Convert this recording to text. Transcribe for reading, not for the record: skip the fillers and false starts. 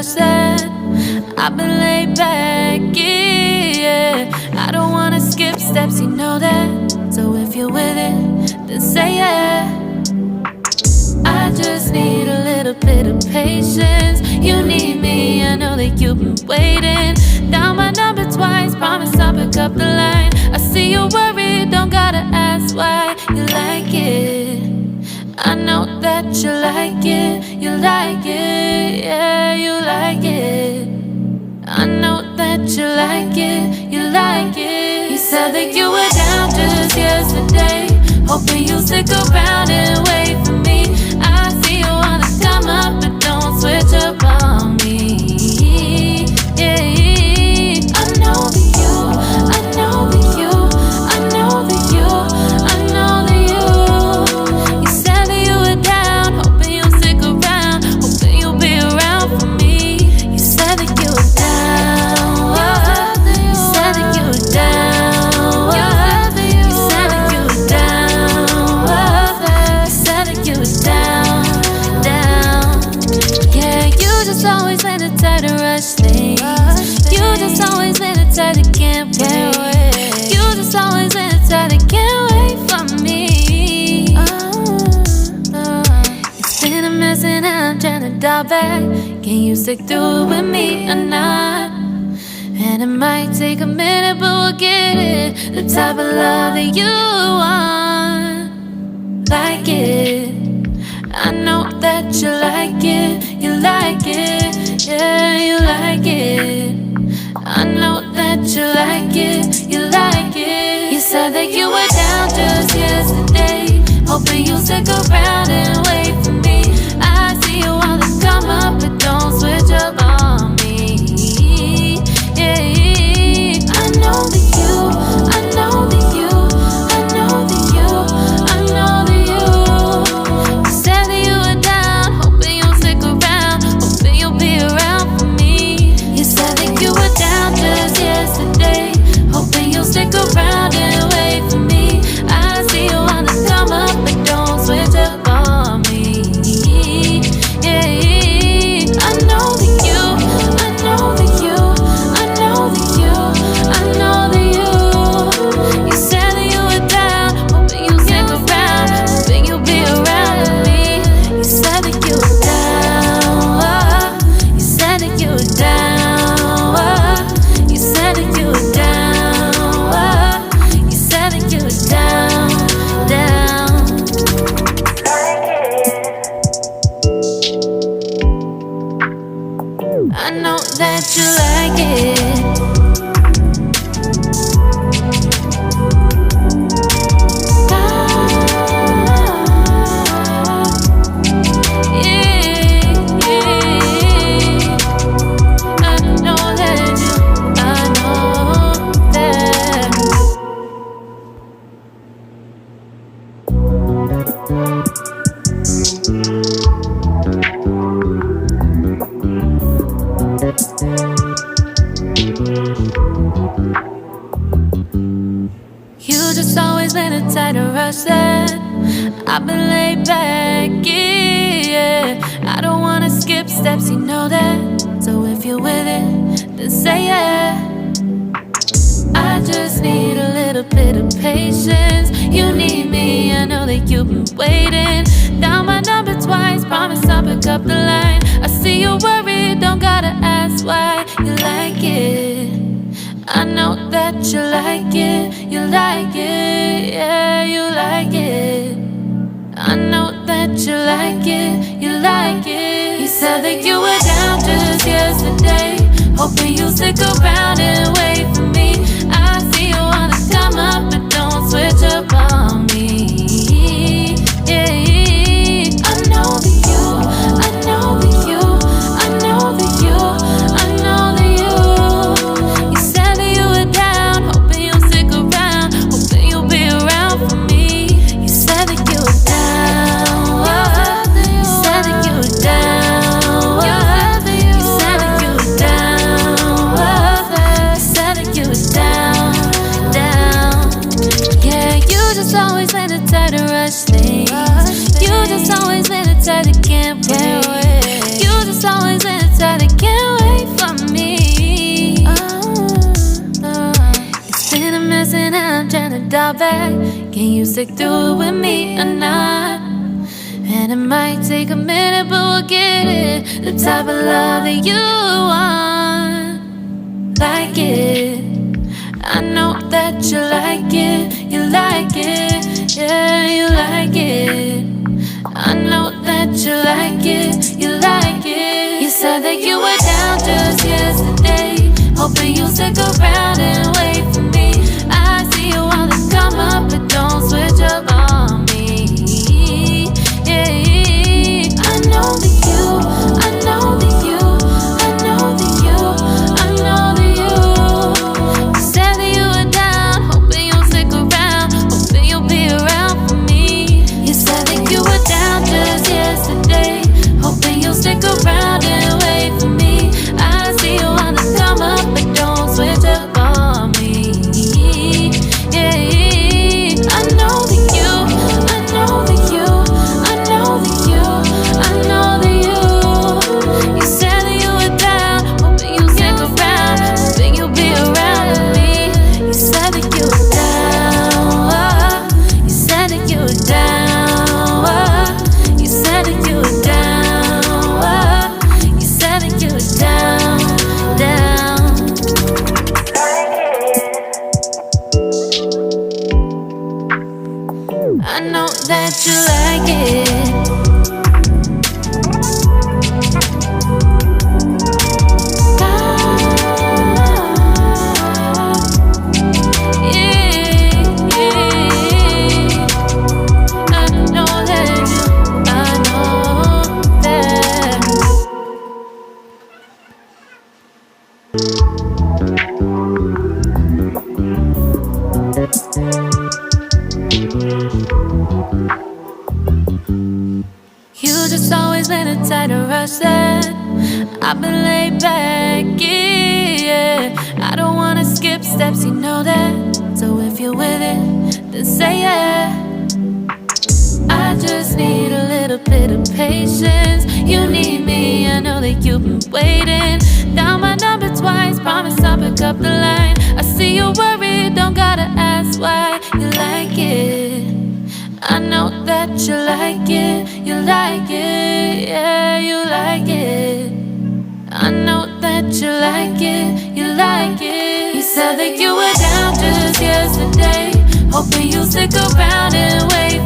rush that. I've been laid back, yeah. I don't wanna skip steps, you know that. So if you're with it, then say yeah. I just need a little bit of patience. You need me, I know that you've been waiting. Down my number twice, promise I'll pick up the line. I see you worried, don't gotta ask why. You like it, I know that you like it. You like it, yeah, you like it. I know that you like it, you like it. You said that you were down just yesterday, hoping you'll stick around and wait for me. I see you wanna come up, but don't switch up on me. Yeah, I know that you, I know that you, I know that you, I know that you. You said that you were down, hoping you'll stick around, hoping you'll be around for me. You said that you were down, you said that you were down, you said that you were down, you said that you were down, down. Yeah, you just always in the type to rush things. You just always in the type that can't wait. You just always in the type that can't wait for me. It's been a mess and I'm trying to dial back. Can you stick through it with me or not? And it might take a minute, but we'll get it. The type of love that you want, like it. I know that you like it, you like it, yeah, you like it. I know that you like it, you like it. You said that you were down just yesterday, hoping you'll stick around and wait for me. I see you wanna come up, but don't switch up on me. Yeah, I know that you, I know that you, I know that you, I know that you. You said that you were down, hoping you'll stick around, hoping you'll be around for me. You said that you were down just yesterday, hoping you'll stick around and wait for me. I see you wanna come up, but don't switch up on me. Yeah, I know that you, I know that you, I know that you, I know that you. You said that you were down, hoping you'll stick around, hoping you'll be around with me. You said that you were down, you said that you were down, you said that you were down, you said that you were down, down. I know that you like it. You just always been the type to rush that. I've been laid back, yeah. I don't wanna skip steps, you know that. So if you're with it, then say yeah. I just need a little bit of patience. You need me, I know that you've been waiting. Down my number twice, promise I'll pick up the line. I see you worried, don't gotta ask why. You like it, I know that you like it, you like it, yeah, you like it. I know that you like it, you like it. You said that you were down just yesterday, hoping you'll stick around and wait for me. I see you wanna come up, but don't switch up on me. Yeah, I know that you, I know that you, I know that you, I know that you. You said that you were down, hoping you'll stick around, hoping you'll be around for me. You said that you were down, you said that you were down, you said that you were down, you said out back. Can you stick through it with me or not? And it might take a minute, but we'll get it. The type of love that you want. Like it, I know that you like it. You like it, yeah, you like it. I know that you like it, you like it. You said that you were down just yesterday, hoping you'll stick around and wait for me. I see you wanna come up, but don't switch up on me. Yeah, I know that you, I know that you, I know that you, I know that you. You said that you were down, hoping you'll stick around, hoping you'll be around for me. You said that you were down just yesterday, hoping you'll stick around and wait for me. I see you wanna come up, but don't switch up on me. Yeah, I know that you, I know that you, I know that you, I know that you. You said that you were down, hoping you'll stick around, hoping you'll be around with me. You said that you were down, you said that you were down, you said that you were down, you said that you were down, down. I know that you like it. I know that you, I know that. You just always been a tighter rush that I've been laid back, yeah. I don't wanna skip steps, you know that. So if you're with it, then say yeah. I just need a little bit of patience. You need me, I know that you've been waiting. Down my number twice, promise I'll pick up the line. I see you worried, don't gotta ask why. You like it, I know that you like it. You like it, yeah, you like it. I know that you like it, you like it. You said that you were down just yesterday, hoping you'll stick around and wait